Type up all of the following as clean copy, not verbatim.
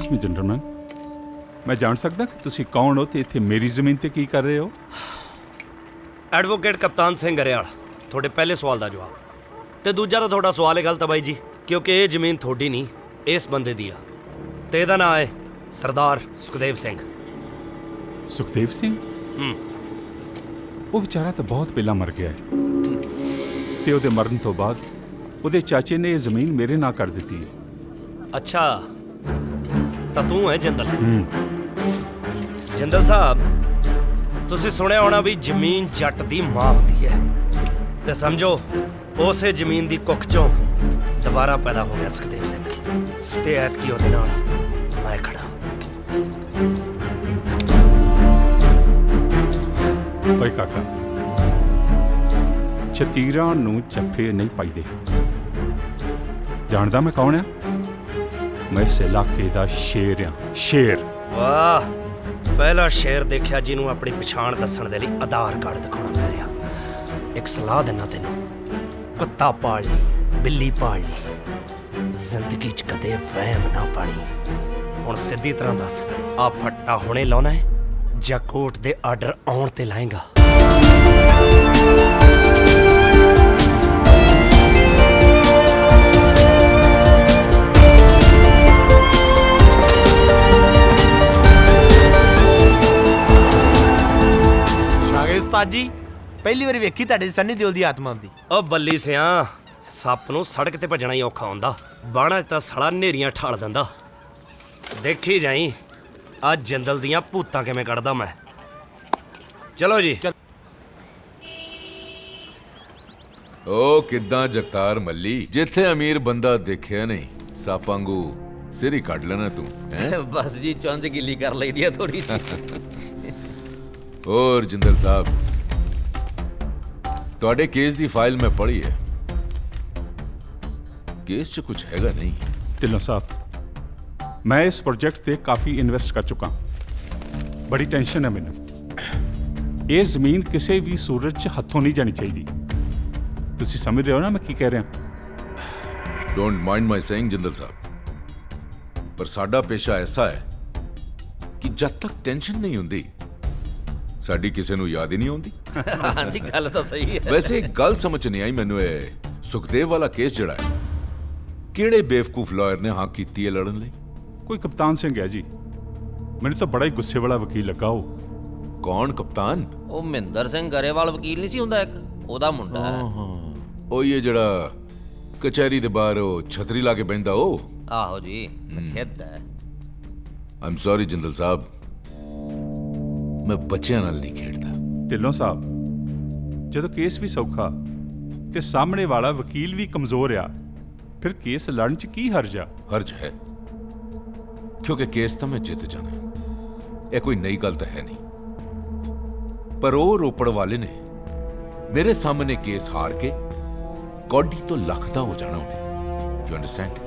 Excuse me gentleman, ਮੈਂ ਜਾਣ ਸਕਦਾ ਕਿ ਤੁਸੀਂ ਕੌਣ ਹੋ ਤੇ ਇੱਥੇ ਮੇਰੀ ਜ਼ਮੀਨ ਤੇ ਕੀ ਕਰ ਰਹੇ ਹੋ? ਐਡਵੋਕੇਟ ਕਪਤਾਨ ਸਿੰਘ ਗਰੇਵਾਲ, ਤੁਹਾਡੇ ਪਹਿਲੇ ਸਵਾਲ ਦਾ ਜਵਾਬ। ਤੇ ਦੂਜਾ ਤਾਂ ਤੁਹਾਡਾ ਸਵਾਲ ਹੈ ਗਲਤ ਆ ਬਾਈ ਜੀ, ਕਿਉਂਕਿ ਇਹ ਜ਼ਮੀਨ ਤੁਹਾਡੀ ਨਹੀਂ, ਇਸ ਬੰਦੇ ਦੀ ਆ ਤੇ ਇਹਦਾ ਨਾਂ ਹੈ ਸਰਦਾਰ ਸੁਖਦੇਵ ਸਿੰਘ। ਸੁਖਦੇਵ ਸਿੰਘ? ਉਹ ਵਿਚਾਰਾ ਤਾਂ ਬਹੁਤ ਪਹਿਲਾਂ ਮਰ ਗਿਆ ਹੈ ਤੇ ਉਹਦੇ ਮਰਨ ਤੋਂ ਬਾਅਦ ਉਹਦੇ ਚਾਚੇ ਨੇ ਇਹ ਜ਼ਮੀਨ ਮੇਰੇ ਨਾਂ ਕਰ ਦਿੱਤੀ ਹੈ। ਅੱਛਾ, ਤਾਂ ਤੂੰ ਹੈ ਜਿੰਦਲ? ਜਿੰਦਲ ਸਾਹਿਬ, ਤੁਸੀਂ ਸੁਣਿਆ ਹੋਣਾ ਵੀ ਜ਼ਮੀਨ ਜੱਟ ਦੀ ਮਾਂ ਹੁੰਦੀ ਹੈ, ਤੇ ਸਮਝੋ ਉਸੇ ਜ਼ਮੀਨ ਦੀ ਕੁੱਖ ਚੋਂ ਦੁਬਾਰਾ ਪੈਦਾ ਹੋ ਗਿਆ ਸੁਖਦੇਵ ਸਿੰਘ, ਤੇ ਐਤਕੀ ਉਹਦੇ ਨਾਲ ਮੈਂ ਖੜਾ। ਓਏ ਕਾਕਾ, ਛਤੀਰਾਂ ਨੂੰ ਜੱਫੇ ਨਹੀਂ ਪਾਈਦੇ। ਜਾਣਦਾ ਮੈਂ ਕੌਣ ਆ? ਮੈਂ ਇਸ ਇਲਾਕੇ ਦਾ ਸ਼ੇਰ ਆ, ਸ਼ੇਰ। ਵਾਹ, ਪਹਿਲਾ ਸ਼ੇਰ ਦੇਖਿਆ ਜਿਹਨੂੰ ਆਪਣੀ ਪਛਾਣ ਦੱਸਣ ਦੇ ਲਈ ਆਧਾਰ ਕਾਰਡ ਦਿਖਾਉਣਾ ਪੈ ਰਿਹਾ। ਇੱਕ ਸਲਾਹ ਦਿੰਦਾ ਤੈਨੂੰ, ਕੁੱਤਾ ਪਾਲ ਲਈ, ਬਿੱਲੀ ਪਾਲ ਲਈ, ਜ਼ਿੰਦਗੀ 'ਚ ਕਦੇ ਵਹਿਮ ਨਾ ਪਾਣੀ। ਹੁਣ ਸਿੱਧੀ ਤਰ੍ਹਾਂ ਦੱਸ, ਆ ਫੱਟਾ ਹੁਣੇ ਲਾਉਣਾ ਹੈ ਜਾਂ ਕੋਰਟ ਦੇ ਆਰਡਰ ਆਉਣ ਤੇ ਲਾਏਗਾ? ਉਸਤਾਦ ਜੀ, ਪਹਿਲੀ ਵਾਰੀ ਵੇਖੀ ਤੁਹਾਡੇ ਸੰਨੀ ਦਿਓਲ ਦੀ ਆਤਮਾ ਹੁੰਦੀ। ਓ ਬੱਲੀ ਸਿਆ, ਸੱਪ ਨੂੰ ਸੜਕ ਤੇ ਭੱਜਣਾ ਹੀ ਔਖਾ ਹੁੰਦਾ, ਬਾਣਾ ਤਾਂ ਸੜਾ ਨੇਰੀਆਂ ਠਾਲ ਦਿੰਦਾ। ਦੇਖੀ ਜਾਈ ਅੱਜ ਜਿੰਦਲ ਦੀਆਂ ਭੂਤਾਂ ਕਿਵੇਂ ਕੱਢਦਾ ਮੈਂ। ਚਲੋ ਜੀ। ਓ ਕਿੱਦਾਂ ਜਗਤਾਰ ਮੱਲੀ, ਜਿੱਥੇ ਅਮੀਰ ਬੰਦਾ ਦੇਖਿਆ ਨਹੀਂ, ਸੱਪ ਵਾਂਗੂ ਸਿਰ ਹੀ ਕੱਢ ਲੈਣਾ ਤੂੰ ਹੈ। ਬਸ ਜੀ, ਚੁੰਝ ਗਿੱਲੀ ਕਰ ਲਈਦੀ ਆ ਥੋੜੀ ਜਿਹੀ। ਹੋਰ ਜਿੰਦਲ ਸਾਹਿਬ, ਤੁਹਾਡੇ ਕੇਸ ਦੀ ਫਾਈਲ ਮੈਂ ਪੜ੍ਹੀ ਹੈ, ਕੇਸ 'ਚ ਕੁਝ ਹੈਗਾ ਨਹੀਂ। ਢਿੱਲੋਂ ਸਾਹਿਬ, ਮੈਂ ਇਸ ਪ੍ਰੋਜੈਕਟ ਤੇ ਕਾਫੀ ਇਨਵੈਸਟ ਕਰ ਚੁੱਕਾ, ਬੜੀ ਟੈਨਸ਼ਨ ਹੈ ਮੈਨੂੰ। ਇਹ ਜ਼ਮੀਨ ਕਿਸੇ ਵੀ ਸੂਰਤ 'ਚ ਹੱਥੋਂ ਨਹੀਂ ਜਾਣੀ ਚਾਹੀਦੀ। ਤੁਸੀਂ ਸਮਝ ਰਹੇ ਹੋ ਨਾ ਮੈਂ ਕੀ ਕਹਿ ਰਿਹਾ? Don't mind my saying Jindal ਸਾਹਿਬ, ਪਰ ਸਾਡਾ ਪੇਸ਼ਾ ਐਸਾ ਹੈ ਕਿ ਜਦ ਤੱਕ ਟੈਨਸ਼ਨ ਨਹੀਂ ਹੁੰਦੀ, ਸਾਡੀ ਕਿਸੇ ਨੂੰ ਯਾਦ ਹੀ ਨਹੀਂ ਆਉਂਦੀ। ਹਾਂਜੀ, ਗੱਲ ਤਾਂ ਸਹੀ ਹੈ। ਵੈਸੇ ਇੱਕ ਗੱਲ ਸਮਝ ਨਹੀਂ ਆਈ ਮੈਨੂੰ, ਇਹ ਸੁਖਦੇਵ ਵਾਲਾ ਕੇਸ ਜਿਹੜਾ ਹੈ, ਕਿਹੜੇ ਬੇਵਕੂਫ ਲਾਇਰ ਨੇ ਹਾਂ ਕੀਤੀ ਹੈ ਲੜਨ ਲਈ? ਕੋਈ ਕਪਤਾਨ ਸਿੰਘ ਹੈ ਜੀ, ਮੈਨੂੰ ਤਾਂ ਬੜਾ ਹੀ ਗੁੱਸੇ ਵਾਲਾ ਵਕੀਲ ਲੱਗਾ ਉਹ। ਕੌਣ ਕਪਤਾਨ? ਉਹ ਮਹਿੰਦਰ ਸਿੰਘ ਗਰੇਵਾਲ ਵਕੀਲ ਨਹੀਂ ਸੀ ਹੁੰਦਾ ਇੱਕ, ਉਹਦਾ ਮੁੰਡਾ ਹੈ। ਉਹ ਇਹ ਜਿਹੜਾ ਕਚਹਿਰੀ ਦੇ ਬਾਹਰ ਉਹ ਛਤਰੀ ਲਾ ਕੇ ਬੈਠਦਾ ਉਹ? ਆਹੋ ਜੀ, ਖੇਤ ਹੈ। ਆਮ ਸੌਰੀ ਜਿੰਦਲ ਸਾਹਿਬ, ਮੈਂ ਬੱਚਿਆਂ ਨਾਲ ਨਹੀਂ ਖੇਡਦਾ। ਢਿੱਲੋਂ ਸਾਹਿਬ, ਜਦੋਂ ਕੇਸ ਵੀ ਸੌਖਾ ਤੇ ਸਾਹਮਣੇ ਵਾਲਾ ਵਕੀਲ ਵੀ ਕਮਜ਼ੋਰ ਆ, ਫਿਰ ਕੇਸ ਲੜਨ 'ਚ ਕੀ ਹਰਜ ਆ? ਹਰਜ ਹੈ, ਕਿਉਂਕਿ ਕੇਸ ਤਾਂ ਮੈਂ ਜਿੱਤ ਜਾਣਾ, ਇਹ ਕੋਈ ਨਈ ਗੱਲ ਤਾਂ ਹੈ ਨਹੀਂ। ਪਰ ਉਹ ਰੋਪੜ ਵਾਲੇ ਨੇ ਮੇਰੇ ਸਾਹਮਣੇ ਕੇਸ ਹਾਰ ਕੇ ਕੌਡੀ ਤੋਂ ਲੱਖ ਦਾ ਹੋ ਜਾਣਾ ਉਹਨੇ। You understand?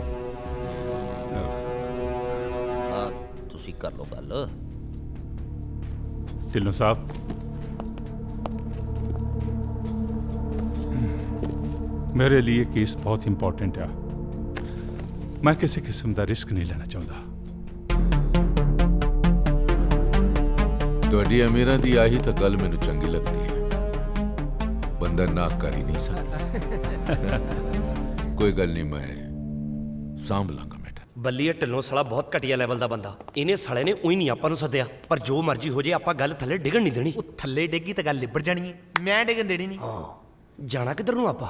ਤੁਸੀਂ ਕਰ ਲਓ ਗੱਲ। ਢਿੱਲੋਂ ਸਾਹਿਬ, मेरे लिए केस बहुत इंपॉर्टेंट है। मैं किसी किस्म का रिस्क नहीं लेना चाहता। ਤੁਹਾਡੀ ਅਮੀਰਾਂ ਦੀ ਆਹੀ ਤਾਂ ਗੱਲ ਮੈਨੂੰ ਚੰਗੀ ਲੱਗਦੀ ਹੈ, ਬੰਦਾ ਨਾ ਕਰ ਹੀ ਨਹੀਂ ਸਕਦਾ। ਕੋਈ ਗੱਲ ਨਹੀਂ, ਮੈਂ ਸਾਂਭ ਲਾਂਗਾ ਮੈਟਰ। ਬੱਲੀਏ ਢਿੱਲੋਂ ਸਾਲਾ ਬਹੁਤ ਘਟੀਆ ਲੈਵਲ ਦਾ ਬੰਦਾ, ਇਹਨੇ ਸਾਲੇ ਨੇ ਉਹੀ ਨਹੀਂ ਆਪਾਂ ਨੂੰ ਸੱਦਿਆ, ਪਰ ਜੋ ਮਰਜ਼ੀ ਹੋ ਜੇ ਆਪਾਂ ਗੱਲ ਥੱਲੇ ਡਿੱਗਣ ਨਹੀਂ ਦੇਣੀ। ਉਹ ਥੱਲੇ ਡੇਗੀ ਤਾਂ ਗੱਲ ਲਿਬੜ ਜਾਣੀ ਹੈ, ਮੈਂ ਡਿੱਗਣ ਦੇਣੀ ਨਹੀਂ। ਹਾਂ, ਜਾਣਾ ਕਿੱਧਰ ਨੂੰ ਆਪਾਂ?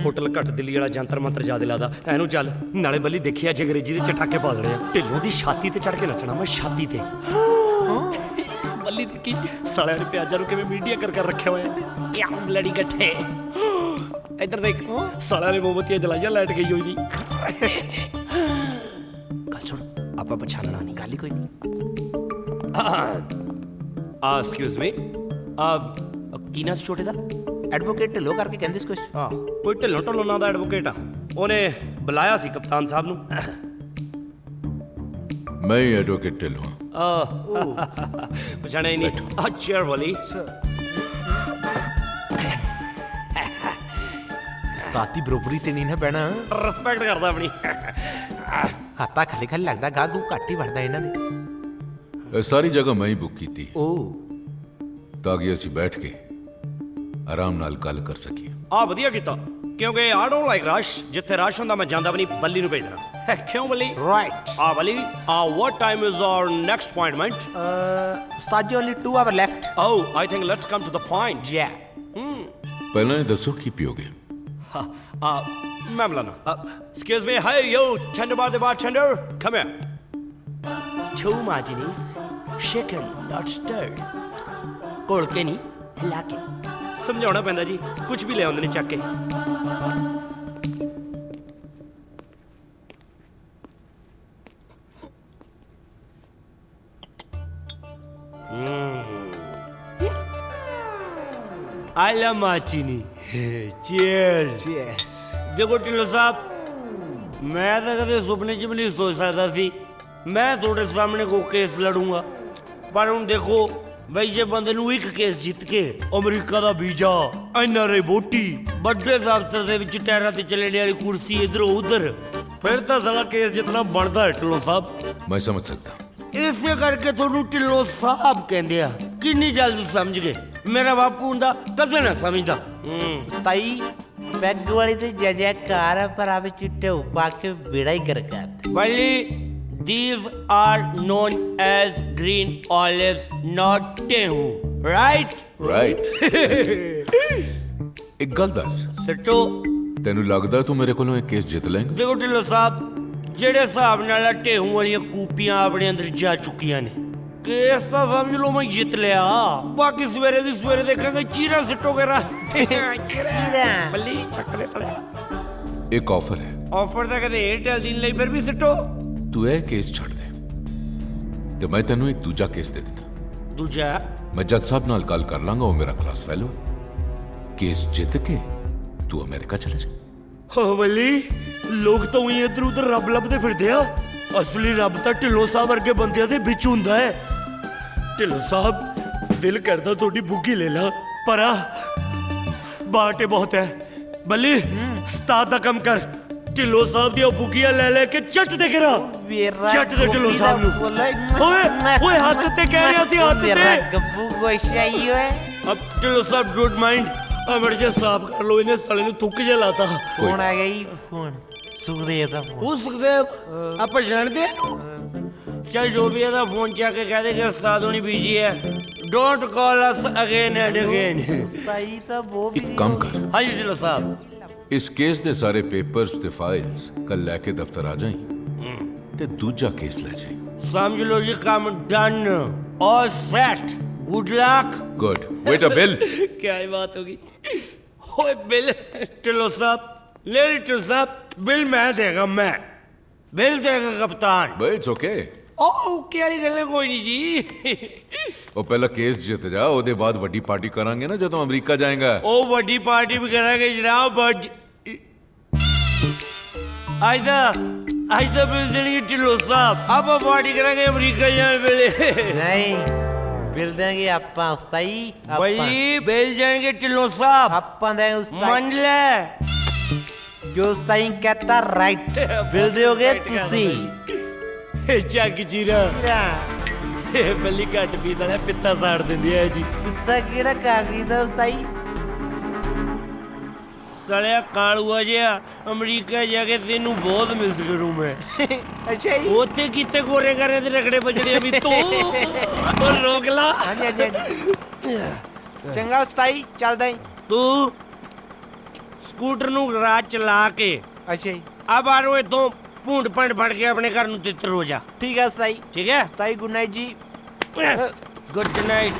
ਹੋਟਲ ਘੱਟ ਦਿੱਲੀ ਵਾਲਾ ਜੰਤਰ ਮੰਤਰ ਜਿਆਦਾ ਲਾਦਾ ਐਨੂੰ। ਚੱਲ ਨਾਲੇ ਬੱਲੀ ਦੇਖਿਆ ਜੇ ਅੰਗਰੇਜ਼ੀ ਦੇ ਚਟਾਕੇ ਪਾ ਦੇਣੇ ਆ। ਢਿੱਲੋਂ ਦੀ ਛਾਤੀ ਤੇ ਚੜ ਕੇ ਨੱਚਣਾ ਮੈਂ, ਛਾਤੀ ਤੇ। ਬੱਲੀ ਦੇਖੀ ਸਾਲਿਆਂ ਨੇ ਪਿਆਜ਼ਾਂ ਨੂੰ ਕਿਵੇਂ ਮੀਡੀਆ ਕਰ ਰੱਖਿਆ ਹੋਇਆ। ਕਿਆ ਬਲੜੀ ਗੱਠੇ, ਇੱਧਰ ਦੇਖ, ਸਾਲਿਆਂ ਨੇ ਮੋਮਬੱਤੀਆਂ ਜਲਾਈਆਂ, ਲਾਈਟ ਗਈ ਹੋਈ ਨਹੀਂ। ਗੱਲ ਸੁਣ, ਆਪਾਂ ਪਛਾਣਨਾ ਨਹੀਂ, ਗੱਲ ਹੀ ਕੋਈ ਨਹੀਂ। ਐਕਸਕਿਊਜ਼ ਮੀ, ਕੀ ਨਾਂ ਸੀ ਛੋਟੇ ਦਾ? ਐਡਵੋਕੇਟ ਢਿੱਲੋਂ ਕਰਕੇ ਕਹਿੰਦੇ ਸੀ ਕੁਛ। ਹਾਂ, ਕੋਈ ਢਿੱਲੋਂ ਢਿੱਲੋਂ ਨਾਂ ਦਾ ਐਡਵੋਕੇਟ ਆ, ਉਹਨੇ ਬੁਲਾਇਆ ਸੀ ਕਪਤਾਨ ਸਾਹਿਬ ਨੂੰ। ਮੈਂ ਹੀ ਐਡਵੋਕੇਟ ਢਿੱਲੋਂ ਹਾਂ। ਪਛਾਣਿਆ ਹੀ ਨਹੀਂ। ਆ ਚੇਅਰ ਵਾਲੀ ਉਸਤਾਦ ਦੀ ਬਰੋਬਰੀ ਤੇ ਨਹੀਂ ਨਾ ਬਹਿਣਾ। ਰਿਸਪੈਕਟ ਕਰਦਾ ਆਪਣੀ। ਹੱਥ ਤੱਕ ਖਾਲੀ ਖਾਲੀ ਲੱਗਦਾ ਗਾਗੂ ਘੱਟ ਹੀ ਵੜਦਾ ਇਹਨਾਂ ਦੇ ਇਹ ਸਾਰੀ ਜਗ੍ਹਾ ਮੈਂ ਹੀ ਬੁੱਕ ਕੀਤੀ ਓ ਤਾਂ ਕਿ ਅਸੀਂ ਬੈਠ ਕੇ ਆਰਾਮ ਨਾਲ ਗੱਲ ਕਰ ਸਕੀਏ। ਆ ਵਧੀਆ ਕੀਤਾ ਕਿਉਂਕਿ ਆਈ ਡੋਨਟ ਲਾਈਕ ਰਸ਼ ਜਿੱਥੇ ਰਸ਼ ਹੁੰਦਾ ਮੈਂ ਜਾਂਦਾ ਵੀ ਨਹੀਂ ਬੱਲੀ ਨੂੰ ਭੇਜ ਦੇਣਾ ਕਿਉਂ ਬੱਲੀ ਰਾਈਟ ਆ ਬੱਲੀ what time is our next appointment Ustad ji only 2 hour left oh I think let's come to the point ਯਾ ਪਹਿਲਾਂ ਇਹ ਦੱਸੋ ਕੀ ਪੀਓਗੇ? ਮੈਂ ਬੁਲਾਣਾ excuse me hey yo tender bar the bartender come here 2 martinis shaken not stirred ਘੋਲ ਕੇ ਨਹੀਂ ਹਿਲਾ ਕੇ ਸਮਝਾਉਣਾ ਪੈਂਦਾ ਜੀ ਕੁਝ ਵੀ ਲੈ ਆਉਂਦੇ ਨੇ ਚੱਕ ਕੇ ਆਲਾ ਮਾਚੀਨੀ ਚੀਅਰਸ ਯੈਸ ਦੇਖੋ ਢਿੱਲੋਂ ਸਾਹਿਬ ਮੈਂ ਤਾਂ ਕਦੇ ਸੁਪਨੇ 'ਚ ਵੀ ਨਹੀਂ ਸੋਚ ਸਕਦਾ ਸੀ ਮੈਂ ਤੁਹਾਡੇ ਸਾਹਮਣੇ ਕੋ ਕੇਸ ਲੜੂੰਗਾ ਪਰ ਹੁਣ ਦੇਖੋ ਬਈ ਜੇ ਬੰਦੇ ਨੂੰ ਇੱਕ ਕੇਸ ਜਿੱਤ ਕੇ ਅਮਰੀਕਾ ਦਾ ਵੀਜ਼ਾ ਐਨਆਰਆਈ ਵੋਟੀ ਵੱਡੇ ਦਫ਼ਤਰ ਦੇ ਵਿੱਚ ਟਾਇਰਾਂ ਤੇ ਚੱਲਣ ਵਾਲੀ ਕੁਰਸੀ ਇਧਰੋਂ ਉਧਰ ਫਿਰ ਤਾਂ ਸਾਲਾ ਕੇਸ ਜਿੱਤਣਾ ਬਣਦਾ ਹੈ ਢਿੱਲੋਂ ਸਾਹਿਬ ਮੈਂ ਸਮਝ ਸਕਦਾ। ਇਸੇ ਕਰਕੇ ਤੁਹਾਨੂੰ ਢਿੱਲੋਂ ਸਾਹਿਬ ਕਹਿੰਦੇ ਆ ਕਿੰਨੀ ਜਲਦੀ ਸਮਝ ਗਏ ਮੇਰਾ ਬਾਪੂ ਹੁੰਦਾ ਕਦੇ ਨਾ ਸਮਝਦਾ ਉਸਤਾਈ ਪੈਗ ਵਾਲੀ ਤੇ ਜੈਕਾਰ ਆ ਪਰ ਆਵੇ ਚਿੱਟੇ ਪਾ ਕੇ ਬੇੜਾ ਹੀ ਕਰਕਾ Bali, these are known as green olives, not tehu, right? Right. ਇੱਕ ਗੱਲ ਦੱਸ, ਸਿੱਟੋ ਤੈਨੂੰ ਲੱਗਦਾ ਤੂੰ ਮੇਰੇ ਕੋਲੋਂ ਇਹ ਕੇਸ ਜਿੱਤ ਲਏਂਗਾ? ਦੇਖੋ ਢਿੱਲੋਂ ਸਾਹਿਬ ਜਿਹੜੇ ਹਿਸਾਬ ਨਾਲ ਢੇਹੂ ਵਾਲੀਆਂ ਕੂਪੀਆਂ ਆਪਣੇ ਅੰਦਰ ਜਾ ਚੁੱਕੀਆਂ ਨੇ ਕੇਸ ਤਾਂ ਸਮਝ ਲਓ ਮੈਂ ਜਿੱਤ ਲਿਆ ਬਾਕੀ ਸਵੇਰੇ ਦੀ ਸਵੇਰੇ ਦੇਖਾਂਗੇ ਚੀਰਾ ਸਿੱਟੋਗੇ ਰਾ ਬੱਲੀ ਚੱਕਲੇ ਤਲਿਆ ਇੱਕ ਆਫਰ ਹੈ, ਆਫਰ ਤਾਂ ਕਦੇ ਏਅਰਟੈਲ ਦੀ ਲਈ ਫਿਰ ਵੀ ਸਿੱਟੋ ਤੂੰ ਇਹ ਕੇਸ ਛੱਡ ਦੇ ਤੇ ਮੈਂ ਤੈਨੂੰ ਇੱਕ ਦੂਜਾ ਕੇਸ ਦੇ ਦਿੰਦਾ। ਦੂਜਾ ਮੈਂ ਜੱਜ ਸਾਹਿਬ ਨਾਲ ਗੱਲ ਕਰ ਲਾਂਗਾ, ਉਹ ਮੇਰਾ ਕਲਾਸ ਫੈਲੋ। ਕੇਸ ਜਿੱਤ ਕੇ ਤੂੰ ਅਮਰੀਕਾ ਚਲੇ ਜਾ। ਹੋ ਬੱਲੀ ਲੋਕ ਤਾਂ ਉਹੀ ਇੱਧਰ ਉੱਧਰ ਰੱਬ ਲੱਭਦੇ ਫਿਰਦੇ ਆ ਅਸਲੀ ਰੱਬ ਤਾਂ ਢਿੱਲੋਂ ਸਾਹਿਬ ਵਰਗੇ ਬੰਦਿਆਂ ਦੇ ਵਿੱਚ ਹੁੰਦਾ ਹੈ। ਢਿੱਲੋਂ ਸਾਹਿਬ ਦਿਲ ਕਰਦਾ ਤੁਹਾਡੀ ਬੁੱਗੀ ਲੈ ਲਾ ਪਰ ਆ ਬਾਟੇ ਬਹੁਤ ਹੈ। ਬੱਲੀ ਉਸਤਾਦ ਦਾ ਕੰਮ ਕਰ ਢਿੱਲੋਂ ਸਾਹਿਬ ਦੀਆਂ ਬੁੱਗੀਆਂ ਲੈ ਲੈ ਕੇ ਚੱਟ ਦੇ ਕਰਾ ਚੱਟ ਦੇ ਢਿੱਲੋਂ ਸਾਹਿਬ ਨੂੰ। ਓਏ ਓਏ ਹੱਥ ਤੇ ਕਹਿ ਰਿਹਾ ਸੀ ਹੱਥ ਮੇਰਾ ਤੇ ਗੱਬੂ ਗੋਸ਼ਾਈ ਓਏ ਅਬ ਢਿੱਲੋਂ ਸਾਹਿਬ ਡੋਂਟ ਮਾਈਂਡ ਅਮਰ ਜੇ ਸਾਫ ਕਰ ਲੋ ਇਹਨੇ ਸਾਲੇ ਨੂੰ ਥੁੱਕ ਜਿਹਾ ਲਾਤਾ। ਫੋਨ ਆ ਗਈ ਫੋਨ ਸੁਖਦੇਵ ਦਾ ਫੋਨ। ਉਹ ਸੁਖਦੇਵ ਆਪਾਂ ਜਾਣਦੇ ਆ ਚੱਲ ਜੋ ਵੀ ਇਹਦਾ ਫੋਨ ਚੱਕ ਕੇ ਕਹਿ ਦੇ ਕਿ ਉਸਤਾਦ ਹੋਣੀ ਬੀਜੀ ਹੈ don't call us again and again. ਉਸਤਾਈ ਤਾਂ ਬਹੁਤ ਇੱਕ ਕੰਮ ਕਰ, ਹਾਂਜੀ ਢਿੱਲੋਂ ਸਾਹਿਬ ਇਸ ਕੇਸ ਦੇ ਸਾਰੇ ਪੇਪਰਸ ਤੇ ਫਾਈਲਸ ਕੱਲ ਲੈ ਕੇ ਦਫ਼ਤਰ ਆ ਜਾਈਂ ਤੇ ਦੂਜਾ ਕੇਸ ਲੈ ਜਾਈਂ। ਸਮਝ ਲਓ ਜੀ ਕੰਮ done all set good luck. Good wait a bill. ਕੀ ਬਾਤ ਹੋ ਗਈ ਓਏ ਬਿਲ ਢਿੱਲੋਂ ਸਾਹਿਬ ਲੈ ਢਿੱਲੋਂ ਸਾਹਿਬ ਬਿਲ ਮੈਂ ਦੇਗਾ ਮੈਂ ਬਿਲ ਦੇਗਾ ਕਪਤਾਨ। ਬਈ ਇਟਸ ਓਕੇ। ਓਕੇ ਵਾਲੀ ਗੱਲ ਕੋਈ ਨਹੀਂ ਜੀ ਉਹ ਪਹਿਲਾਂ ਕੇਸ ਜਿੱਤ ਜਾ, ਉਹਦੇ ਬਾਅਦ ਵੱਡੀ ਪਾਰਟੀ ਕਰਾਂਗੇ ਨਾ ਜਦੋਂ ਅਮਰੀਕਾ ਜਾਏਗਾ। ਉਹ ਵੱਡੀ ਪਾਰਟੀ ਵੀ ਕਰਾਂਗੇ ਜਨਾਬ ਬਟ ਅੱਜ ਦਾ ਬਿਲ ਦੇਣਗੇ ਢਿੱਲੋਂ ਸਾਹਿਬ ਆਪਾਂ ਪਾਰਟੀ ਕਰਾਂਗੇ ਅਮਰੀਕਾ ਜਾਣ ਵੇਲੇ। ਨਹੀਂ ਬਿਲ ਦੇਂਗੇ ਆਪਾਂ ਉਸਤਾਈ ਬਈ ਬਿਲ ਜਾਣਗੇ ਢਿੱਲੋਂ ਸਾਹਿਬ ਆਪਾਂ ਦੇ ਉਸਤਾਈ ਮੰਨ ਲੈ ਜੋ ਉਸਤਾਈ ਕਹਤਾ ਰਾਈਟ ਬਿਲ ਦਿਓਗੇ ਤੁਸੀਂ। ਚੱਕ ਚੀਰਾ ਇਹ ਬੱਲੀ ਘੱਟ ਪੀਦਾ ਹੈ ਪਿੱਤਾ ਸਾੜ ਦਿੰਦੀ ਹੈ ਜੀ। ਕੁੱਤਾ ਕਿਹੜਾ ਕਾਗਰੀ ਦਾ ਉਸਤਾਈ ਸੜਿਆ ਕਾਲੂਆ ਜਿਹਾ ਅਮਰੀਕਾ ਜਾ ਕੇ ਤੈਨੂੰ ਬਹੁਤ ਮਿਸ ਕਰੂੰ ਮੈਂ। ਅੱਛਾ ਜੀ ਉੱਥੇ ਕਿਤੇ ਗੋਰੇ ਕਰੇ ਤੇ ਰਗੜੇ ਵੱਜਣੇ ਵੀ ਤੂੰ ਉਹ ਰੋਕ ਲਾ। ਹਾਂਜੀ ਹਾਂਜੀ ਚੰਗਾ ਉਸਤਾਈ ਚੱਲਦਾ ਈ। ਤੂੰ ਸਕੂਟਰ ਨੂੰ ਰਾਤ ਚਲਾ ਕੇ ਅੱਛਾ ਜੀ ਆ ਬਾਹਰੋਂ ਇਤੋਂ ਭੂੰਡ ਭੰਡ ਫੜ ਕੇ ਆਪਣੇ ਘਰ ਨੂੰ ਤਿੱਤਰ ਹੋ ਜਾ ਠੀਕ ਹੈ ਉਸਤਾਈ। ਠੀਕ ਹੈ ਉਸਤਾਈ ਗੁੱਡ ਨਾਈਟ ਜੀ। ਗੁੱਡ ਨਾਈਟ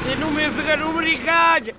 ਤੈਨੂੰ ਮਿਸ ਕਰੂੰ ਅਮਰੀਕਾ 'ਚ।